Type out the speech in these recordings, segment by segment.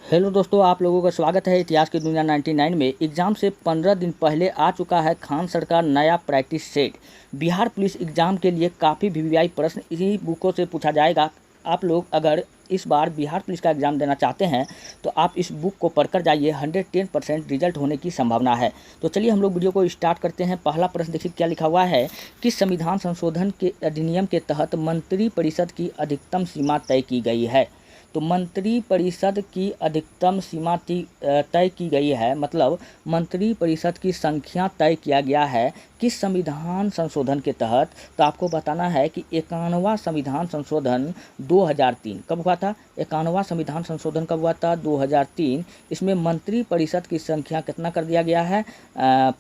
Hello दोस्तों, आप लोगों का स्वागत है इतिहास की दुनिया 99 में। एग्ज़ाम से 15 दिन पहले आ चुका है खान सरकार नया practice set. Bihar police exam के लिए काफ़ी वीवीआई प्रश्न इन्हीं बुकों से पूछा जाएगा। आप लोग अगर इस बार बिहार पुलिस का एग्ज़ाम देना चाहते हैं तो आप इस बुक को पढ़कर जाइए, 110% रिजल्ट होने की संभावना है। तो चलिए हम लोग वीडियो को स्टार्ट करते हैं। पहला प्रश्न देखिए क्या लिखा हुआ है कि संविधान संशोधन के अधिनियम के तहत मंत्रिपरिषद की अधिकतम सीमा तय की गई है। तो मंत्रिपरिषद की अधिकतम सीमा तय की गई है, मतलब मंत्रिपरिषद की संख्या तय किया गया है किस संविधान संशोधन के तहत। तो आपको बताना है कि 51वां संविधान संशोधन 2003 कब हुआ था। 51वां संविधान संशोधन कब हुआ था? 2003। इसमें मंत्रिपरिषद की संख्या कितना कर दिया गया है?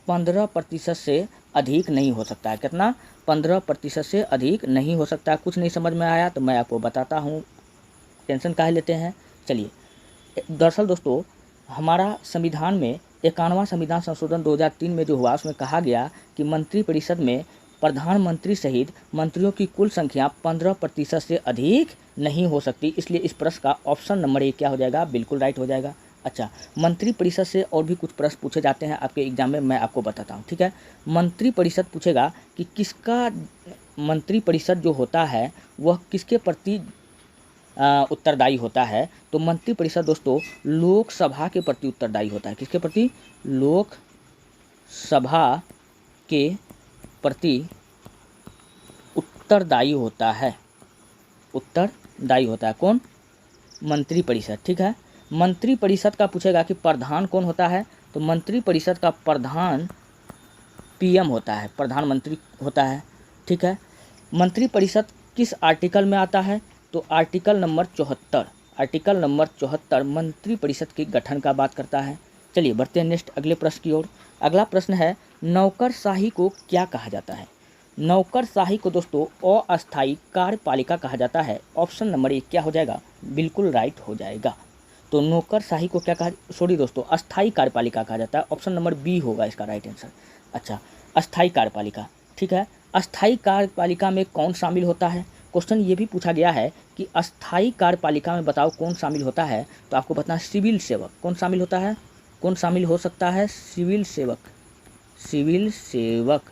15% से अधिक नहीं हो सकता है। कितना? 15% से अधिक नहीं हो सकता है। कुछ नहीं समझ में आया तो मैं आपको बताता हूँ, टेंशन काहे लेते हैं। चलिए, दरअसल दोस्तों हमारा संविधान में 51वां संविधान संशोधन 2003 में जो हुआ उसमें कहा गया कि मंत्रिपरिषद में प्रधानमंत्री सहित मंत्रियों की कुल संख्या 15% से अधिक नहीं हो सकती। इसलिए इस प्रश्न का ऑप्शन नंबर ए क्या हो जाएगा? बिल्कुल राइट हो जाएगा। अच्छा, मंत्रिपरिषद से और भी कुछ प्रश्न पूछे जाते हैं आपके एग्जाम में, मैं आपको बताता हूँ, ठीक है। मंत्रिपरिषद पूछेगा कि किसका मंत्रिपरिषद जो होता है वह किसके प्रति उत्तरदायी होता है। तो मंत्रिपरिषद दोस्तों लोकसभा के प्रति उत्तरदायी होता है। किसके प्रति? लोकसभा के प्रति उत्तरदायी होता है। उत्तरदायी होता है कौन? मंत्रिपरिषद, ठीक है। मंत्रिपरिषद का पूछेगा कि प्रधान कौन होता है। तो मंत्रिपरिषद का प्रधान पीएम होता है, प्रधानमंत्री होता है, ठीक है। मंत्रिपरिषद किस आर्टिकल में आता है? तो आर्टिकल नंबर 74। आर्टिकल नंबर 74 मंत्रिपरिषद के गठन का बात करता है। चलिए बढ़ते हैं नेक्स्ट अगले प्रश्न की ओर। अगला प्रश्न है नौकरशाही को क्या कहा जाता है? नौकरशाही को दोस्तों अस्थायी कार्यपालिका कहा जाता है। ऑप्शन नंबर ए क्या हो जाएगा? बिल्कुल राइट हो जाएगा। तो नौकरशाही को क्या कहा, सॉरी दोस्तों, अस्थायी कार्यपालिका कहा जाता है। ऑप्शन नंबर बी होगा इसका राइट आंसर। अच्छा, अस्थायी कार्यपालिका, ठीक है। अस्थायी कार्यपालिका में कौन शामिल होता है? क्वेश्चन ये भी पूछा गया है कि अस्थायी कार्यपालिका में बताओ कौन शामिल होता है। तो आपको बताना सिविल सेवक। कौन शामिल होता है? कौन शामिल हो सकता है? सिविल सेवक। सिविल सेवक।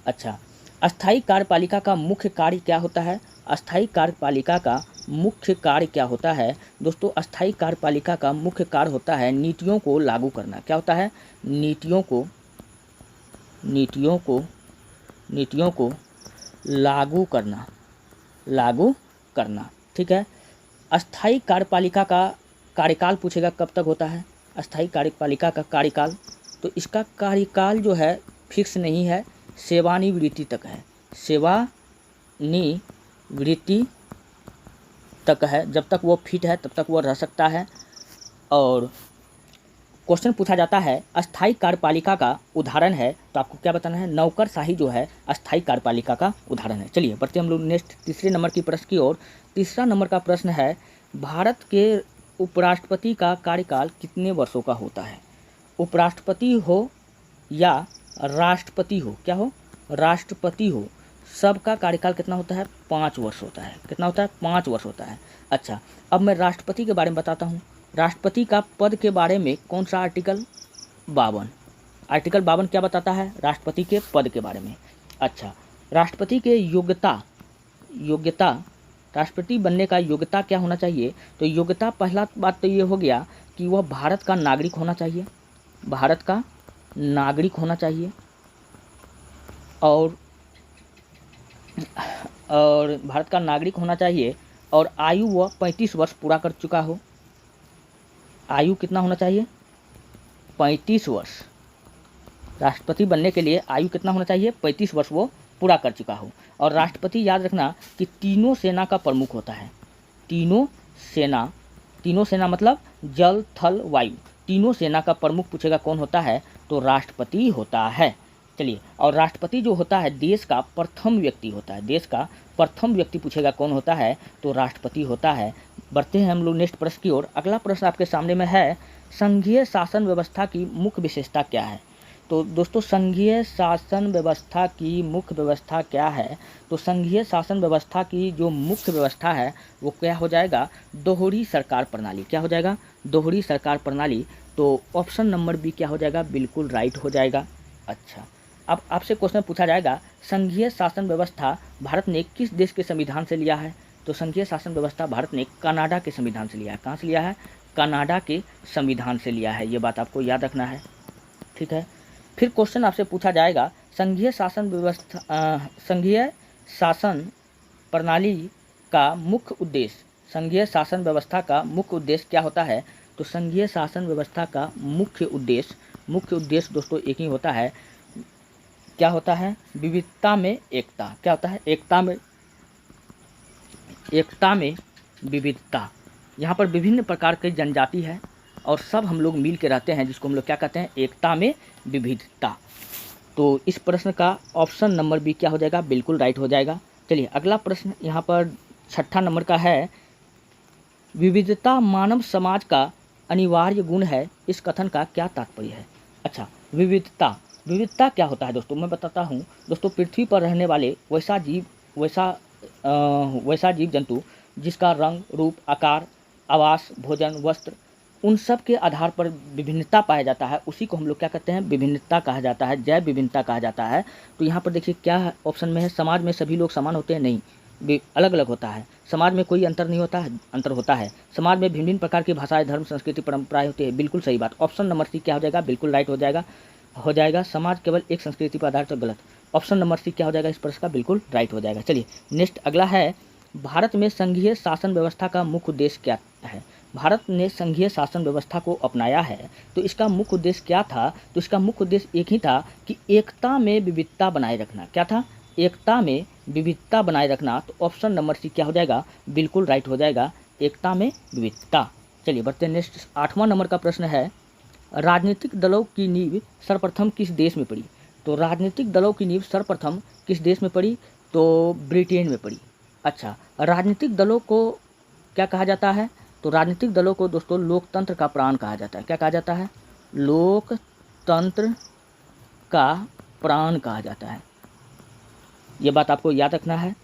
अच्छा, अस्थायी कार्यपालिका का मुख्य कार्य क्या होता है? अस्थायी कार्यपालिका का मुख्य कार्य क्या होता है? दोस्तों अस्थायी कार्यपालिका का मुख्य कार्य होता है नीतियों को लागू करना। क्या होता है? नीतियों को लागू करना, ठीक है। अस्थायी कार्यपालिका का कार्यकाल पूछेगा कब तक होता है? अस्थायी कार्यपालिका का कार्यकाल, तो इसका कार्यकाल जो है फिक्स नहीं है, सेवानिवृत्ति तक है। सेवानिवृत्ति तक है, जब तक वो फिट है तब तक वो रह सकता है। और क्वेश्चन पूछा जाता है अस्थायी कार्यपालिका का उदाहरण है, तो आपको क्या बताना है? नौकरशाही जो है अस्थायी कार्यपालिका का उदाहरण है। चलिए बढ़ते हम लोग नेक्स्ट तीसरे नंबर की प्रश्न की ओर। तीसरा नंबर का प्रश्न है भारत के उपराष्ट्रपति का कार्यकाल कितने वर्षों का होता है? उपराष्ट्रपति हो या राष्ट्रपति हो, क्या हो? राष्ट्रपति हो, सबका कार्यकाल कितना होता है? 5 वर्ष होता है। कितना होता है? 5 वर्ष होता है। अच्छा, अब मैं राष्ट्रपति के बारे में बताता हूँ। राष्ट्रपति का पद के बारे में कौन सा आर्टिकल? 52। आर्टिकल 52 क्या बताता है? राष्ट्रपति के पद के बारे में। अच्छा, राष्ट्रपति के योग्यता राष्ट्रपति बनने का योग्यता क्या होना चाहिए? तो योग्यता पहला बात तो ये हो गया कि वह भारत का नागरिक होना चाहिए। भारत का नागरिक होना चाहिए और भारत का नागरिक होना चाहिए और आयु वह 35 वर्ष पूरा कर चुका हो। आयु कितना होना चाहिए? 35 वर्ष। राष्ट्रपति बनने के लिए आयु कितना होना चाहिए? 35 वर्ष वो पूरा कर चुका हो। और राष्ट्रपति याद रखना कि तीनों सेना का प्रमुख होता है। तीनों सेना मतलब जल, थल, वायु, तीनों सेना का प्रमुख पूछेगा कौन होता है? तो राष्ट्रपति होता है। चलिए, और राष्ट्रपति जो होता है देश का प्रथम व्यक्ति होता है। देश का प्रथम व्यक्ति पूछेगा कौन होता है? तो राष्ट्रपति होता है। बढ़ते हैं हम लोग नेक्स्ट प्रश्न की ओर। अगला प्रश्न आपके सामने में है संघीय शासन व्यवस्था की मुख्य विशेषता क्या है? तो दोस्तों संघीय शासन व्यवस्था की मुख्य व्यवस्था क्या है? तो संघीय शासन व्यवस्था की जो मुख्य व्यवस्था है वो क्या हो जाएगा? दोहरी सरकार प्रणाली। क्या हो जाएगा? दोहरी सरकार प्रणाली। तो ऑप्शन नंबर बी क्या हो जाएगा? बिल्कुल राइट हो जाएगा। अच्छा, अब आपसे क्वेश्चन पूछा जाएगा संघीय शासन व्यवस्था भारत ने किस देश के संविधान से लिया है? तो संघीय शासन व्यवस्था भारत ने कनाडा के संविधान से लिया है। कहाँ से लिया है? कनाडा के संविधान से लिया है। ये बात आपको याद रखना है, ठीक है। फिर क्वेश्चन आपसे पूछा जाएगा संघीय शासन संघीय शासन प्रणाली का मुख्य उद्देश्य, संघीय शासन व्यवस्था का मुख्य उद्देश्य क्या होता है? तो संघीय शासन व्यवस्था का मुख्य उद्देश्य दोस्तों एक ही होता है। क्या होता है? विविधता में एकता। क्या होता है? एकता में विविधता। यहाँ पर विभिन्न प्रकार की जनजाति है और सब हम लोग मिल के रहते हैं, जिसको हम लोग क्या कहते हैं? एकता में विविधता। तो इस प्रश्न का ऑप्शन नंबर बी क्या हो जाएगा? बिल्कुल राइट हो जाएगा। चलिए अगला प्रश्न यहाँ पर 6ठा नंबर का है, विविधता मानव समाज का अनिवार्य गुण है, इस कथन का क्या तात्पर्य है? अच्छा, विविधता क्या होता है दोस्तों? मैं बताता हूँ दोस्तों। पृथ्वी पर रहने वाले वैसा जीव जंतु जिसका रंग, रूप, आकार, आवास, भोजन, वस्त्र, उन सब के आधार पर विभिन्नता पाया जाता है, उसी को हम लोग क्या कहते हैं? विभिन्नता कहा जाता है, जैव विभिन्नता कहा जाता है। तो यहाँ पर देखिए क्या ऑप्शन में है, समाज में सभी लोग समान होते हैं? नहीं, अलग अलग होता है। समाज में कोई अंतर नहीं होता है? अंतर होता है। समाज में भिन्न भिन्न प्रकार की भाषाएं, धर्म, संस्कृति, परंपराएं होती है। बिल्कुल सही बात। ऑप्शन नंबर सी क्या हो जाएगा? बिल्कुल राइट हो जाएगा। समाज केवल एक संस्कृति पर आधारित, तो गलत। ऑप्शन नंबर सी क्या हो जाएगा? इस प्रश्न का बिल्कुल राइट हो जाएगा। चलिए नेक्स्ट अगला है, भारत में संघीय शासन व्यवस्था का मुख्य उद्देश्य क्या है? भारत ने संघीय शासन व्यवस्था को अपनाया है, तो इसका मुख्य उद्देश्य क्या था? तो इसका मुख्य उद्देश्य एक ही था कि एकता में विविधता बनाए रखना। क्या था? एकता में विविधता बनाए रखना। तो ऑप्शन नंबर सी क्या हो जाएगा? बिल्कुल राइट हो जाएगा, एकता में विविधता। चलिए बढ़ते हैं नेक्स्ट। 8वां नंबर का प्रश्न है, राजनीतिक दलों की नींव सर्वप्रथम किस देश में पड़ी? तो राजनीतिक दलों की नींव सर्वप्रथम किस देश में पड़ी? तो ब्रिटेन में पड़ी। अच्छा, राजनीतिक दलों को क्या कहा जाता है? तो राजनीतिक दलों को दोस्तों लोकतंत्र का प्राण कहा जाता है। क्या कहा जाता है? लोकतंत्र का प्राण कहा जाता है। ये बात आपको याद रखना है।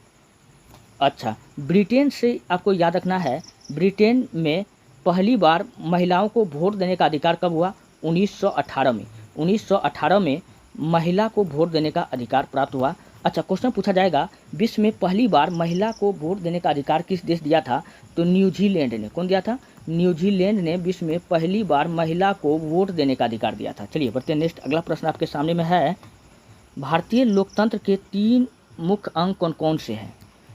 अच्छा, ब्रिटेन से आपको याद रखना है, ब्रिटेन में पहली बार महिलाओं को वोट देने का अधिकार कब हुआ? 1918 में। 1918 में महिला को वोट देने का अधिकार प्राप्त हुआ। अच्छा, क्वेश्चन पूछा जाएगा विश्व में पहली बार महिला को वोट देने का अधिकार किस देश दिया था? तो न्यूजीलैंड ने। कौन दिया था? न्यूजीलैंड ने विश्व में पहली बार महिला को वोट देने का अधिकार दिया था। चलिए बढ़ते हैं नेक्स्ट। अगला प्रश्न आपके सामने में है, भारतीय लोकतंत्र के 3 मुख्य अंग कौन कौन से हैं?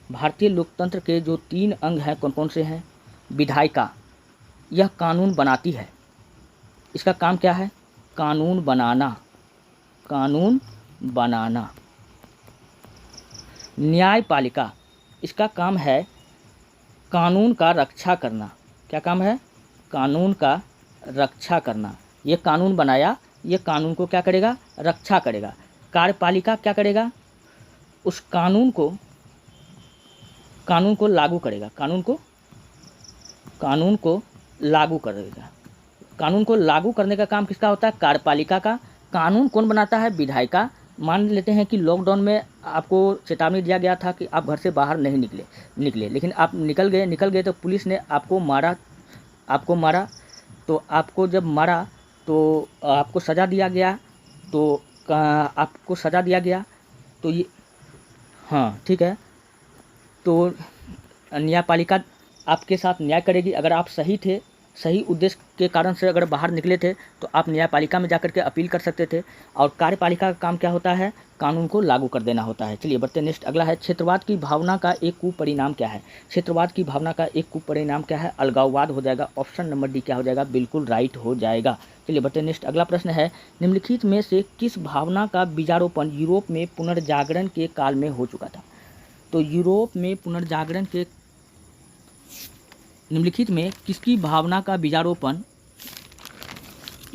भारतीय लोकतंत्र के जो 3 अंग हैं कौन कौन से हैं? विधायिका, यह कानून बनाती है, इसका काम क्या है? कानून बनाना। न्यायपालिका, इसका काम है कानून का रक्षा करना। क्या काम है? कानून का रक्षा करना। ये कानून बनाया, ये कानून को क्या करेगा? रक्षा करेगा। कार्यपालिका क्या करेगा? उस कानून को लागू करेगा। कानून को लागू करेगा। कानून को लागू करने का काम किसका होता है? कार्यपालिका का। कानून कौन बनाता है? विधायिका। मान लेते हैं कि लॉकडाउन में आपको चेतावनी दिया गया था कि आप घर से बाहर नहीं निकले, लेकिन आप निकल गए तो पुलिस ने आपको मारा। तो आपको जब मारा तो आपको सज़ा दिया गया। तो ये हाँ ठीक है। तो न्यायपालिका आपके साथ न्याय करेगी। अगर आप सही उद्देश्य के कारण से अगर बाहर निकले थे तो आप न्यायपालिका में जाकर के अपील कर सकते थे। और कार्यपालिका का काम क्या होता है? कानून को लागू कर देना होता है। चलिए बढ़ते नेक्स्ट। अगला है, क्षेत्रवाद की भावना का एक कुपरिणाम क्या है? क्षेत्रवाद की भावना का एक कुपरिणाम क्या है? अलगाववाद हो जाएगा। ऑप्शन नंबर डी क्या हो जाएगा? बिल्कुल राइट हो जाएगा। चलिए बढ़ते नेक्स्ट। अगला प्रश्न है, निम्नलिखित में से किस भावना का बीजारोपण यूरोप में पुनर्जागरण के काल में हो चुका था? तो निम्नलिखित में किसकी भावना का बीजारोपण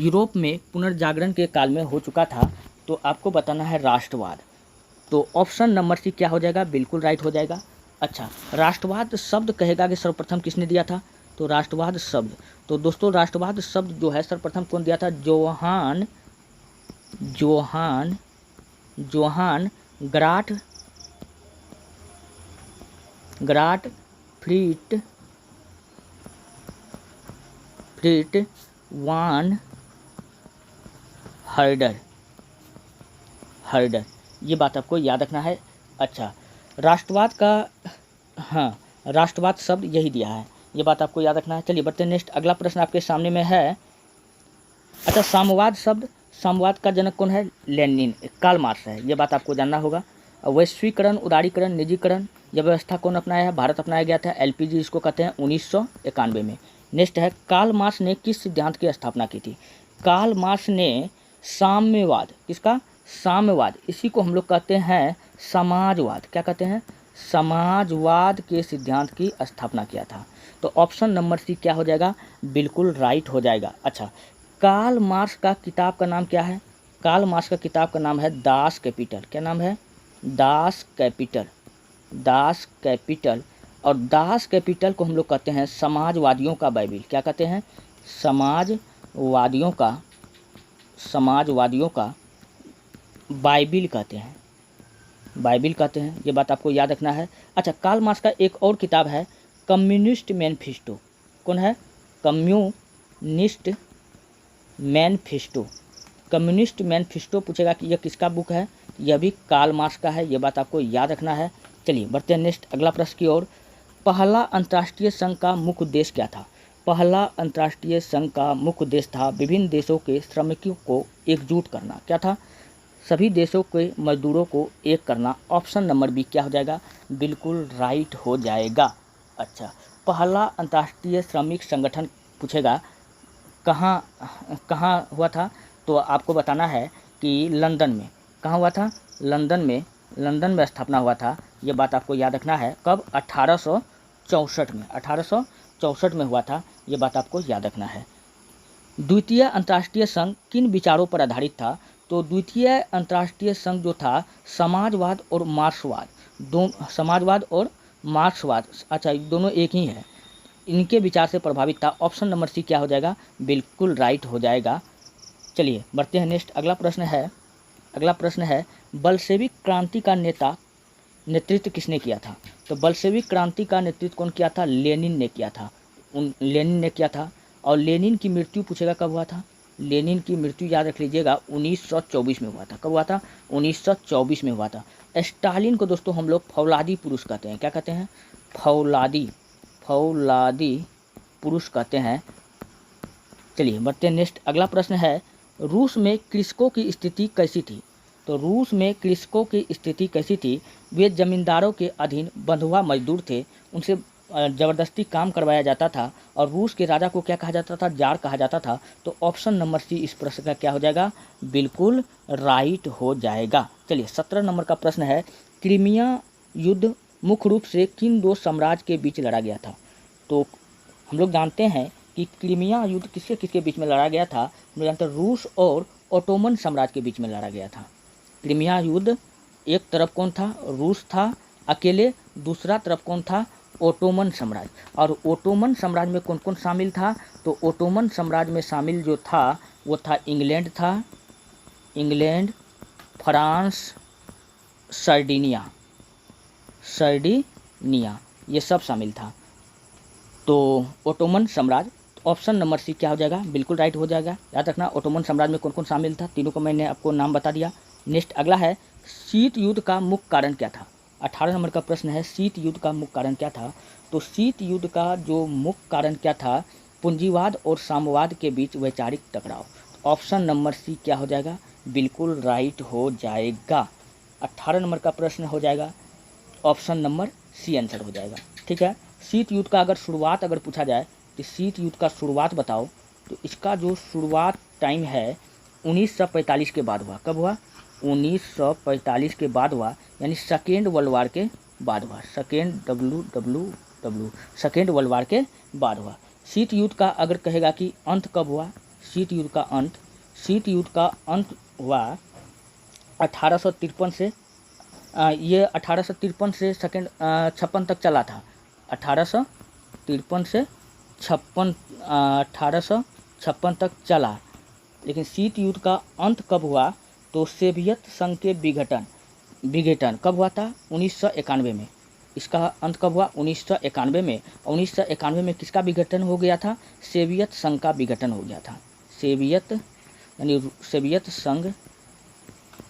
यूरोप में पुनर्जागरण के काल में हो चुका था? तो आपको बताना है राष्ट्रवाद। तो ऑप्शन नंबर सी क्या हो जाएगा? बिल्कुल राइट हो जाएगा। अच्छा, राष्ट्रवाद शब्द कहेगा कि सर्वप्रथम किसने दिया था? तो राष्ट्रवाद शब्द, तो दोस्तों राष्ट्रवाद शब्द जो है सर्वप्रथम कौन दिया था? जोहान जोहान ग्राट फ्रीट वान हर्डर, ये बात आपको याद रखना है। अच्छा, राष्ट्रवाद का, हाँ, राष्ट्रवाद शब्द यही दिया है, ये बात आपको याद रखना है। चलिए बढ़ते हैं नेक्स्ट, अगला प्रश्न आपके सामने में है। अच्छा, साम्यवाद का जनक कौन है? लेनिन, कार्ल मार्क्स है, ये बात आपको जानना होगा। वैश्वीकरण, उदारीकरण, निजीकरण, यह व्यवस्था कौन अपनाया है? भारत अपनाया गया था। एलपीजी इसको कहते हैं 1991 में। नेक्स्ट है, कार्ल मार्क्स ने किस सिद्धांत की स्थापना की थी? कार्ल मार्क्स ने साम्यवाद, किसका? साम्यवाद, इसी को हम लोग कहते हैं समाजवाद। क्या कहते हैं? समाजवाद के सिद्धांत की स्थापना किया था। तो ऑप्शन नंबर सी क्या हो जाएगा? बिल्कुल राइट हो जाएगा। अच्छा, कार्ल मार्क्स का किताब का नाम क्या है? कार्ल मार्क्स का किताब का नाम है दास कैपिटल। क्या नाम है? Das Kapital. और दास कैपिटल को हम लोग कहते हैं समाजवादियों का बाइबिल। क्या कहते हैं? समाजवादियों का बाइबिल कहते हैं, ये बात आपको याद रखना है। अच्छा, कार्ल मार्क्स का एक और किताब है कम्युनिस्ट मैनिफेस्टो। कौन है? कम्युनिस्ट मैनिफेस्टो पूछेगा कि यह किसका बुक है? यह भी कार्ल मार्क्स का है, यह बात आपको याद रखना है। चलिए बढ़ते हैं नेक्स्ट, अगला प्रश्न की ओर। पहला अंतर्राष्ट्रीय संघ का मुख्य उद्देश्य क्या था? पहला अंतर्राष्ट्रीय संघ का मुख्य उद्देश्य था विभिन्न देशों के श्रमिकों को एकजुट करना। क्या था? सभी देशों के मजदूरों को एक करना। ऑप्शन नंबर बी क्या हो जाएगा? बिल्कुल राइट हो जाएगा। अच्छा, पहला अंतर्राष्ट्रीय श्रमिक संगठन पूछेगा कहाँ हुआ था? तो आपको बताना है कि लंदन में। कहाँ हुआ था? लंदन में स्थापना हुआ था, ये बात आपको याद रखना है। कब? 1864 में हुआ था, ये बात आपको याद रखना है। द्वितीय अंतर्राष्ट्रीय संघ किन विचारों पर आधारित था? तो द्वितीय अंतर्राष्ट्रीय संघ जो था समाजवाद और मार्क्सवाद, अच्छा दोनों एक ही है, इनके विचार से प्रभावित था। ऑप्शन नंबर सी क्या हो जाएगा? बिल्कुल राइट हो जाएगा। चलिए बढ़ते हैं नेक्स्ट, अगला प्रश्न है बल्शेविक क्रांति का नेतृत्व किसने किया था? तो बल्शेविक क्रांति का नेतृत्व कौन किया था? लेनिन ने किया था। और लेनिन की मृत्यु पूछेगा कब हुआ था? लेनिन की मृत्यु याद रख लीजिएगा 1924 में हुआ था। कब हुआ था? 1924 में हुआ था। स्टालिन को दोस्तों हम लोग फौलादी पुरुष कहते हैं। क्या कहते हैं? फौलादी पुरुष कहते हैं। चलिए बढ़ते हैं नेक्स्ट, अगला प्रश्न है रूस में कृषकों की स्थिति कैसी थी? तो रूस में कृषकों की स्थिति कैसी थी? वे जमींदारों के अधीन बंधुआ मजदूर थे, उनसे ज़बरदस्ती काम करवाया जाता था, और रूस के राजा को क्या कहा जाता था? जार कहा जाता था। तो ऑप्शन नंबर सी इस प्रश्न का क्या हो जाएगा? बिल्कुल राइट हो जाएगा। चलिए 17 नंबर का प्रश्न है क्रीमिया युद्ध मुख्य रूप से किन दो साम्राज्य के बीच लड़ा गया था? तो हम लोग जानते हैं कि क्रीमिया युद्ध किसके बीच में लड़ा गया था? हम लोग जानते हैं रूस और ओटोमन साम्राज्य के बीच में लड़ा गया था। क्रीमिया युद्ध, एक तरफ कौन था? रूस था अकेले, दूसरा तरफ कौन था? ओटोमन साम्राज्य। और ओटोमन साम्राज्य में कौन कौन शामिल था? तो ओटोमन साम्राज्य में शामिल जो था वो था इंग्लैंड, फ्रांस, सर्डिनिया, ये सब शामिल था। तो ओटोमन साम्राज्य, ऑप्शन नंबर सी क्या हो जाएगा? बिल्कुल राइट हो जाएगा। याद रखना ओटोमन साम्राज्य में कौन कौन शामिल था, तीनों को मैंने आपको नाम बता दिया। नेक्स्ट अगला है शीत युद्ध का मुख्य कारण क्या था? 18 नंबर का प्रश्न है शीत युद्ध का मुख्य कारण क्या था? तो शीत युद्ध का जो मुख्य कारण क्या था? पूंजीवाद और साम्यवाद के बीच वैचारिक टकराव। ऑप्शन नंबर सी क्या हो जाएगा? बिल्कुल राइट हो जाएगा। 18 नंबर का प्रश्न हो जाएगा ऑप्शन नंबर सी आंसर हो जाएगा। ठीक है, शीत युद्ध का शुरुआत अगर पूछा जाए तो शीत युद्ध का शुरुआत बताओ, तो इसका जो शुरुआत टाइम है 1945 के बाद हुआ। कब हुआ? 1945 के बाद हुआ, यानी सेकेंड वर्ल्ड वार के बाद हुआ। सेकेंड वर्ल्ड वार के बाद हुआ। शीत युद्ध का अगर कहेगा कि अंत कब हुआ? शीत युद्ध का अंत हुआ 1853 से, ये 1853 से 56 तक चला था। 1853 से 1856 तक चला। लेकिन शीत युद्ध का अंत कब हुआ? तो सोवियत संघ के विघटन कब हुआ था? 1991 में। इसका अंत कब हुआ? 1991 में। 1991 में किसका विघटन हो गया था? सोवियत संघ का विघटन हो गया था। सोवियत संघ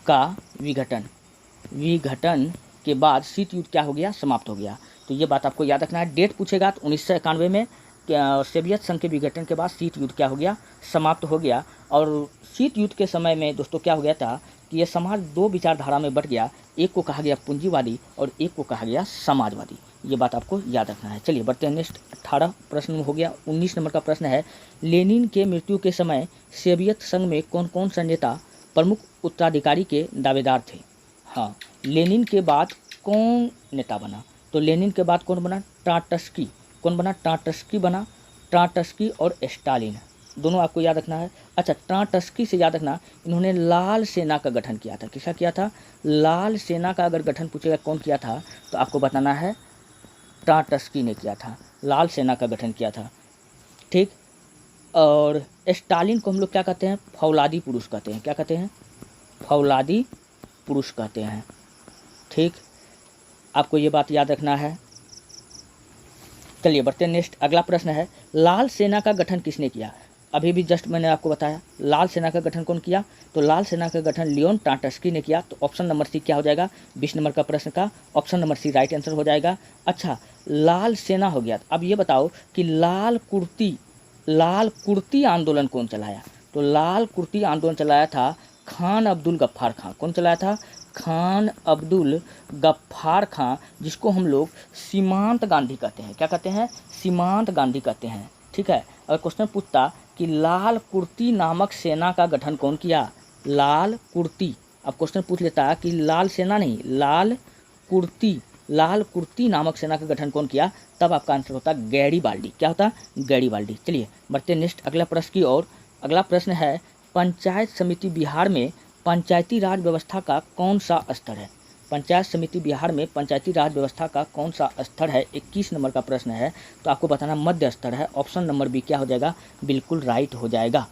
का विघटन के बाद शीत युद्ध क्या हो गया? समाप्त हो गया। तो ये बात आपको याद रखना है। डेट पूछेगा तो 1991 में सोवियत संघ के विघटन के बाद शीत युद्ध क्या हो गया? समाप्त हो गया। और शीत युद्ध के समय में दोस्तों क्या हो गया था कि यह समाज दो विचारधारा में बट गया। एक को कहा गया पूंजीवादी और एक को कहा गया समाजवादी। ये बात आपको याद रखना है। चलिए बढ़ते हैं नेक्स्ट। 18 प्रश्न हो गया। 19 नंबर का प्रश्न है, लेनिन के मृत्यु के समय सोवियत संघ में कौन कौन सा नेता प्रमुख उत्तराधिकारी के दावेदार थे? हाँ, लेनिन के बाद कौन नेता बना? तो लेनिन के बाद कौन बना? ट्राटस्की। कौन बना? ट्राटस्की बना। ट्राटस्की और स्टालिन दोनों आपको याद रखना है। अच्छा, ट्राटस्की से याद रखना, इन्होंने लाल सेना का गठन किया था। किसका किया था? लाल सेना का अगर गठन पूछेगा कौन किया था तो आपको बताना है ट्राटस्की ने किया था। लाल सेना का गठन किया था। ठीक। और स्टालिन को हम लोग क्या कहते हैं? फौलादी पुरुष कहते हैं। क्या कहते हैं? फौलादी पुरुष कहते हैं। ठीक, आपको ये बात याद रखना है। चलिए बढ़ते हैं नेक्स्ट। अगला प्रश्न है, लाल सेना का गठन किसने किया? अभी भी जस्ट मैंने आपको बताया लाल सेना का गठन कौन किया? तो लाल सेना का गठन लियोन ट्राटस्की ने किया। तो ऑप्शन नंबर सी क्या हो जाएगा? 20 नंबर का प्रश्न का option number C right answer हो जाएगा। अच्छा, लाल सेना हो गया। अब ये बताओ कि लाल कुर्ती आंदोलन कौन चलाया? तो लाल कुर्ती आंदोलन चलाया था खान अब्दुल गफ्फार खां। कौन चलाया था? खान अब्दुल गफ्फार खां, जिसको हम लोग सीमांत गांधी कहते हैं। क्या कहते हैं? सीमांत गांधी कहते हैं। ठीक है। अगर क्वेश्चन पूछता कि लाल कुर्ती नामक सेना का गठन कौन किया? लाल कुर्ती। अब क्वेश्चन पूछ लेता कि लाल सेना नहीं, लाल कुर्ती नामक सेना का गठन कौन किया, तब आपका आंसर होता गैरीबाल्डी। क्या होता? गैरीबाल्डी। चलिए बढ़ते नेक्स्ट अगला प्रश्न की ओर। अगला प्रश्न है, पंचायत समिति बिहार में पंचायती राज व्यवस्था का कौन सा स्तर है? पंचायत समिति बिहार में पंचायती राज व्यवस्था का कौन सा स्तर है? 21 नंबर का प्रश्न है। तो आपको बताना मध्य स्तर है। ऑप्शन नंबर बी क्या हो जाएगा? बिल्कुल राइट हो जाएगा।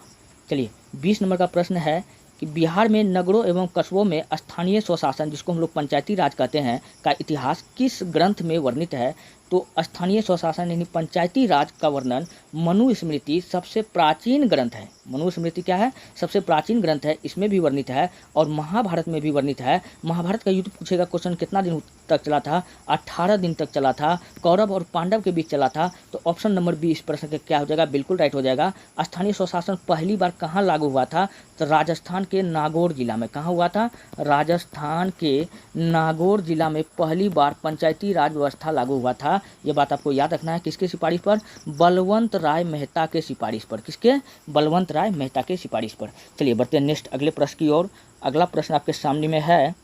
चलिए 20 नंबर का प्रश्न है कि बिहार में नगरों एवं कस्बों में स्थानीय स्वशासन, जिसको हम लोग पंचायती राज कहते हैं, का इतिहास किस ग्रंथ में वर्णित है? तो स्थानीय स्वशासन यानी पंचायती राज का वर्णन मनुस्मृति सबसे प्राचीन ग्रंथ है। मनुस्मृति क्या है? सबसे प्राचीन ग्रंथ है, इसमें भी वर्णित है और महाभारत में भी वर्णित है। महाभारत का युद्ध पूछेगा क्वेश्चन कितना दिन तक चला था? 18 दिन तक चला था। कौरव और पांडव के बीच चला था। तो ऑप्शन नंबर बी इस प्रश्न का क्या हो जाएगा? बिल्कुल राइट हो जाएगा। स्थानीय स्वशासन पहली बार कहाँ लागू हुआ था? तो राजस्थान के नागौर जिला में। कहाँ हुआ था? राजस्थान के नागौर जिला में पहली बार पंचायती राज व्यवस्था लागू हुआ था। ये बात आपको याद रखना है। किसके सिफारिश पर? बलवंत राय मेहता के सिफारिश पर। किसके? बलवंत राय मेहता के सिफारिश पर। चलिए बढ़ते हैं नेक्स्ट अगले प्रश्न की ओर। अगला प्रश्न आपके सामने में है,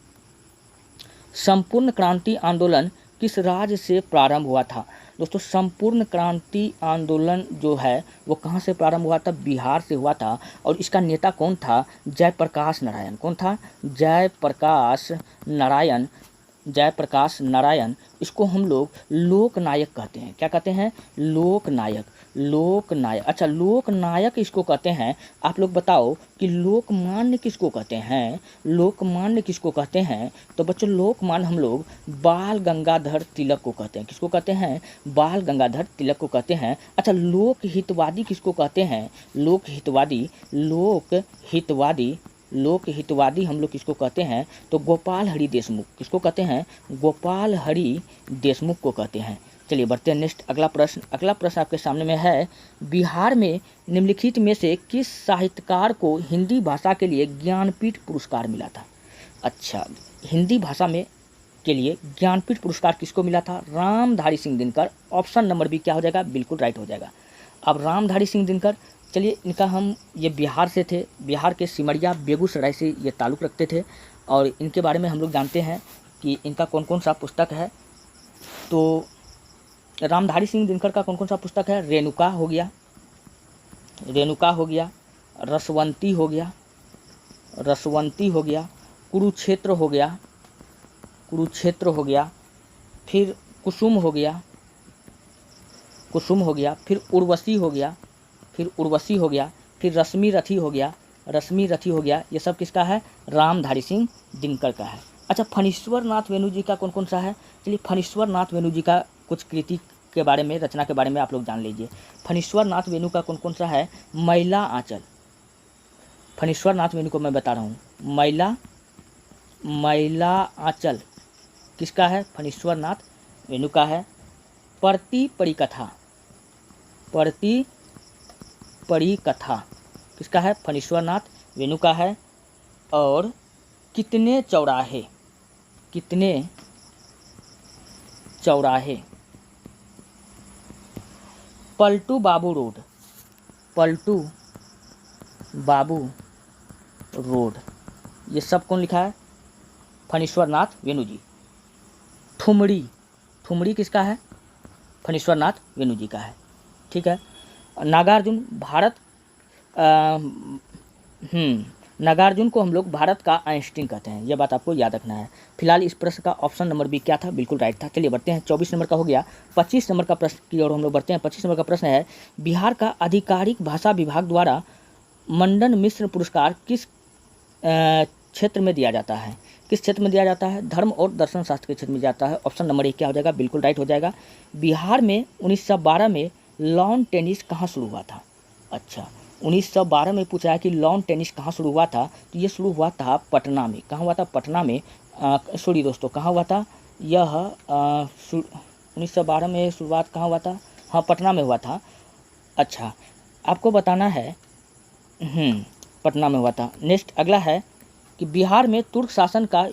संपूर्ण क्रांति आंदोलन किस राज्य से प्रारंभ हुआ था? दोस्तों संपूर्ण क्रांति आंदोलन जो है वो कहाँ से प्रारंभ हुआ था? बिहार से हुआ था। और इसका नेता कौन था? जयप्रकाश नारायण। कौन था? जयप्रकाश नारायण। इसको हम लोग लोकनायक कहते हैं। क्या कहते हैं? लोकनायक। अच्छा, लोकनायक इसको कहते हैं। आप लोग बताओ कि लोकमान्य किसको कहते हैं? लोकमान्य किसको कहते हैं? तो बच्चों लोकमान्य हम लोग बाल गंगाधर तिलक को कहते हैं। किसको कहते हैं? बाल गंगाधर तिलक को कहते हैं। अच्छा, लोकहितवादी किसको कहते हैं? लोकहितवादी हम लोग किसको कहते हैं? तो गोपाल हरि देशमुख। किसको कहते हैं? गोपाल हरि देशमुख को कहते हैं। चलिए बढ़ते हैं नेक्स्ट अगला प्रश्न आपके सामने में है, बिहार में निम्नलिखित में से किस साहित्यकार को हिंदी भाषा के लिए ज्ञानपीठ पुरस्कार मिला था? अच्छा, हिंदी भाषा में के लिए ज्ञानपीठ पुरस्कार किसको मिला था? Ramdhari Singh Dinkar. Option number B क्या हो जाएगा? बिल्कुल राइट हो जाएगा। अब रामधारी सिंह दिनकर, चलिए इनका ये बिहार से थे, बिहार के सिमरिया बेगूसराय से ये ताल्लुक़ रखते थे। और इनके बारे में हम लोग जानते हैं कि इनका कौन कौन सा पुस्तक है। तो रामधारी सिंह दिनकर का कौन कौन सा पुस्तक है? रेणुका हो गया, रसवंती हो गया, कुरुक्षेत्र हो गया, फिर कुसुम हो गया, फिर उर्वशी हो गया, फिर रश्मि रथी हो गया, रश्मि रथी हो गया, ये सब किसका है? रामधारी सिंह दिनकर का है। अच्छा, फणीश्वर नाथ वेणु जी का कौन कौन सा है? चलिए फणीश्वर नाथ वेणु जी का कुछ कृति के बारे में, रचना के बारे में आप लोग जान लीजिए। फणीश्वर नाथ वेणु का कौन कौन सा है? मैला आंचल। फणीश्वर नाथ वेणु को मैं बता रहा हूँ, मैला आंचल किसका है? फणीश्वर नाथ वेणु का है। परती परिकथा किसका है? फणीश्वर नाथ वेणु का है। और कितने चौराहे, पलटू बाबू रोड, ये सब कौन लिखा है? फणीश्वर नाथ वेणु जी। ठुमरी किसका है? फणीश्वर नाथ वेणु जी का है। ठीक है। नागार्जुन नागार्जुन को हम लोग भारत का आइंस्टीन कहते हैं, यह बात आपको याद रखना है। फिलहाल इस प्रश्न का ऑप्शन नंबर बी क्या था? बिल्कुल राइट था। चलिए बढ़ते हैं, 24 नंबर का हो गया। 25 नंबर का प्रश्न की ओर हम लोग बढ़ते हैं। 25 नंबर का प्रश्न है, बिहार का आधिकारिक भाषा विभाग द्वारा मंडन मिश्र पुरस्कार किस क्षेत्र में दिया जाता है? किस क्षेत्र में दिया जाता है? धर्म और दर्शन शास्त्र के क्षेत्र में जाता है। ऑप्शन नंबर एक क्या हो जाएगा? बिल्कुल राइट हो जाएगा। बिहार में 1912 में लॉन टेनिस कहाँ शुरू हुआ था? अच्छा, 1912 में पूछा है कि लॉन टेनिस कहाँ शुरू हुआ था, तो ये शुरू हुआ था पटना में। कहाँ हुआ था? पटना में। सॉरी दोस्तों, कहाँ हुआ था? यह 1912 में शुरुआत कहाँ हुआ था? हाँ, पटना में हुआ था। अच्छा, आपको बताना है, पटना में हुआ था। नेक्स्ट अगला है कि बिहार में तुर्क शासन का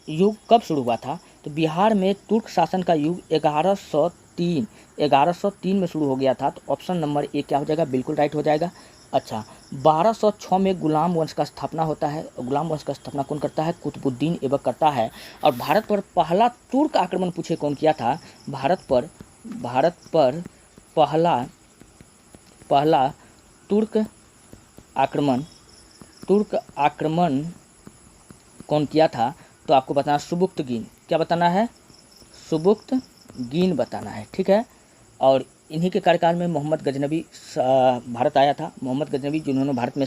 युग कब शुरू हुआ था? तो बिहार में तुर्क शासन का युग 1103 में शुरू हो गया था। तो ऑप्शन नंबर ए क्या हो जाएगा? बिल्कुल राइट हो जाएगा। अच्छा, 1206 में गुलाम वंश का स्थापना होता है। गुलाम वंश का स्थापना कौन करता है? कुतुबुद्दीन ऐबक करता है। और भारत पर पहला तुर्क आक्रमण पूछे कौन किया था? भारत पर पहला तुर्क आक्रमण कौन किया था? तो आपको बताना सुबुक्तगीन। क्या बताना है? सुबुक्तगीन बताना है। ठीक है। और इन्हीं के कार्यकाल में मोहम्मद गजनबी भारत आया था। मोहम्मद गजनबी जिन्होंने भारत को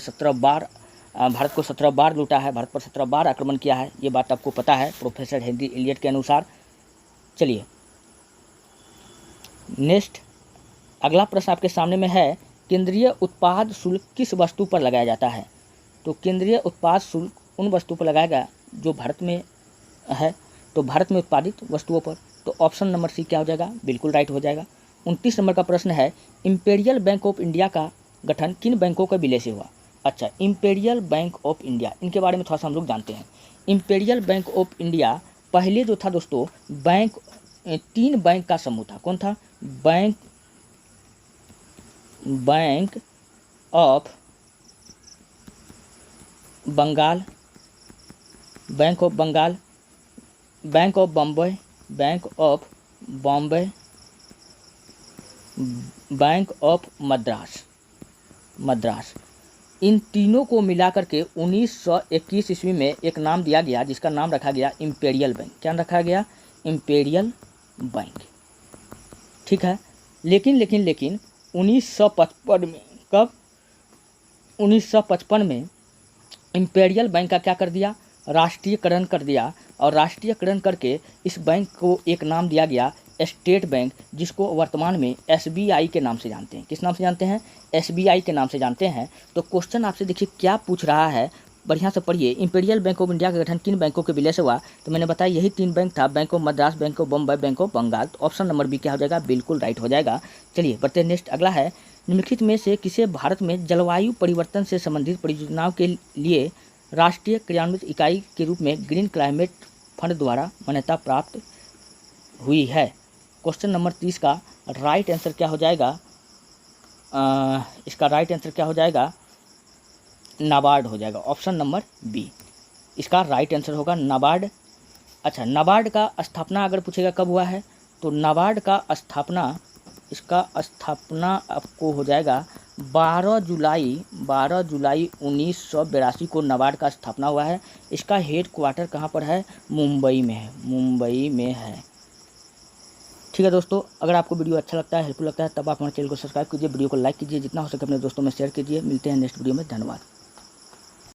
17 बार लूटा है, भारत पर 17 बार आक्रमण किया है, ये बात आपको पता है प्रोफेसर हेनरी एलियट के अनुसार। चलिए नेक्स्ट अगला प्रश्न आपके सामने में है, केंद्रीय उत्पाद शुल्क किस वस्तु पर लगाया जाता है? तो केंद्रीय उत्पाद शुल्क उन वस्तु पर लगाएगा जो भारत में है, तो भारत में उत्पादित वस्तुओं पर। तो ऑप्शन नंबर सी क्या हो जाएगा? बिल्कुल राइट हो जाएगा। 29 नंबर का प्रश्न है, इंपीरियल बैंक ऑफ इंडिया का गठन किन बैंकों के विलय से हुआ? अच्छा, इंपीरियल बैंक ऑफ इंडिया, इनके बारे में थोड़ा सा हम लोग जानते हैं। इंपीरियल बैंक ऑफ इंडिया पहले जो था दोस्तों, 3 बैंक का समूह था। कौन था? Bank of Bengal, bank of Bengal, bank of Bombay, bank of Madras. इन तीनों को मिलाकर के 1921 ईस्वी में एक नाम दिया गया, जिसका नाम रखा गया इंपीरियल बैंक। क्या रखा गया? Imperial bank. ठीक है। लेकिन 1955 में, कब? 1955 में इंपीरियल बैंक का क्या कर दिया? राष्ट्रीयकरण कर दिया। और राष्ट्रीयकरण करके इस बैंक को एक नाम दिया गया स्टेट बैंक, जिसको वर्तमान में SBI के नाम से जानते हैं। किस नाम से जानते हैं? SBI के नाम से जानते हैं। तो क्वेश्चन आपसे देखिए क्या पूछ रहा है, बढ़िया से पढ़िए। इंपीरियल बैंक ऑफ इंडिया का गठन किन बैंकों के विलय से हुआ? तो मैंने बताया यही 3 बैंक था, bank of Madras, bank of Bombay, bank of Bengal. तो ऑप्शन नंबर बी क्या हो जाएगा? बिल्कुल राइट हो जाएगा। चलिए बढ़ते हैं। नेक्स्ट अगला है, निम्नलिखित में से किसे भारत में जलवायु परिवर्तन से संबंधित परियोजनाओं के लिए राष्ट्रीय क्रियान्वित इकाई के रूप में ग्रीन क्लाइमेट फंड द्वारा मान्यता प्राप्त हुई है? क्वेश्चन नंबर 30 का राइट आंसर क्या हो जाएगा? इसका राइट आंसर क्या हो जाएगा? नाबार्ड हो जाएगा। ऑप्शन नंबर बी इसका राइट आंसर होगा, नाबार्ड। अच्छा, नाबार्ड का स्थापना अगर पूछेगा कब हुआ है, तो नाबार्ड का स्थापना, इसका स्थापना आपको हो जाएगा 12 जुलाई 1982 को नाबार्ड का स्थापना हुआ है। इसका हेड क्वार्टर कहाँ पर है? मुंबई में है। ठीक है दोस्तों, अगर आपको वीडियो अच्छा लगता है, हेल्पफुल लगता है, तब आप हमारे चैनल को सब्सक्राइब कीजिए, वीडियो को लाइक कीजिए, जितना हो सके अपने दोस्तों में शेयर कीजिए। मिलते हैं नेक्स्ट वीडियो में। धन्यवाद।